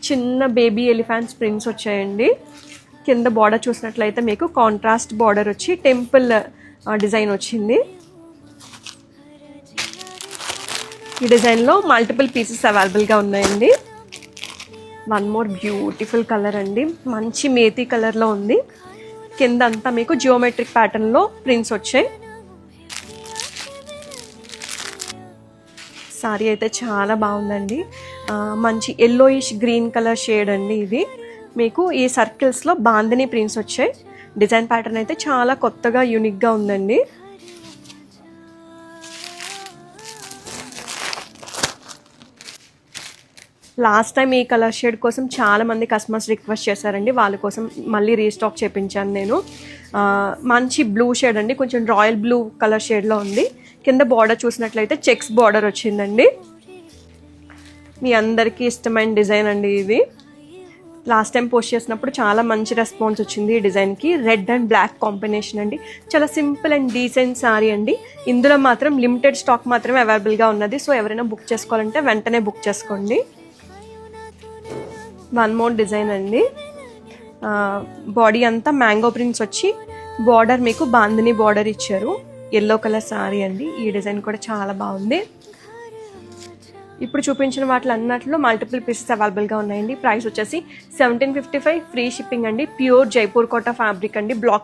చిన్న baby elephants prints వచ్చాయండి. కింద బార్డర్ చూసినట్లయితే మీకు కాంట్రాస్ట్ బార్డర్ వచ్చి టెంపుల్ డిజైన్ వచ్చింది. ఈ డిజైన్లో మల్టిపుల్ పీసెస్ అవైలబుల్గా ఉన్నాయండి. వన్ మోర్ బ్యూటిఫుల్ కలర్ అండి, మంచి మేతి కలర్లో ఉంది. కింద అంతా మీకు జియోమెట్రిక్ ప్యాటర్న్లో ప్రింట్స్ వచ్చాయి. సారీ అయితే చాలా బాగుందండి. మంచి ఎల్లోయిష్ గ్రీన్ కలర్ షేడ్ అండి ఇది. మీకు ఈ సర్కిల్స్లో బాందిని ప్రింట్స్ వచ్చాయి. డిజైన్ ప్యాటర్న్ అయితే చాలా కొత్తగా యూనిక్గా ఉందండి. లాస్ట్ టైం ఈ కలర్ షేడ్ కోసం చాలామంది కస్టమర్స్ రిక్వెస్ట్ చేశారండి, వాళ్ళ కోసం మళ్ళీ రీస్టాక్ చేయించాను నేను. మంచి బ్లూ షేడ్ అండి, కొంచెం రాయల్ బ్లూ కలర్ షేడ్లో ఉంది. కింద బార్డర్ చూసినట్లయితే చెక్స్ బార్డర్ వచ్చిందండి. మీ అందరికీ ఇష్టమైన డిజైన్ అండి ఇది. లాస్ట్ టైం పోస్ట్ చేసినప్పుడు చాలా మంచి రెస్పాన్స్ వచ్చింది ఈ డిజైన్కి. రెడ్ అండ్ బ్లాక్ కాంబినేషన్ అండి, చాలా సింపుల్ అండ్ డీసెంట్ సారీ అండి. ఇందులో మాత్రం లిమిటెడ్ స్టాక్ మాత్రమే అవైలబుల్గా ఉన్నది. సో ఎవరైనా బుక్ చేసుకోవాలంటే వెంటనే బుక్ చేసుకోండి. వన్ మోర్ డిజైన్ అండి. బాడీ అంతా మ్యాంగో ప్రింట్స్ వచ్చి బార్డర్ మీకు బాందిని బార్డర్ ఇచ్చారు. ఎల్లో కలర్ సారీ అండి. ఈ డిజైన్ కూడా చాలా బాగుంది. ఇప్పుడు చూపించిన వాటిలో అన్నట్లు మల్టిపుల్ పీసెస్ అవైలబుల్గా ఉన్నాయండి. ప్రైస్ వచ్చేసి 1755, ఫ్రీ షిప్పింగ్ అండి. ప్యూర్ జైపూర్ కోటా ఫ్యాబ్రిక్ అండి. బ్లాక్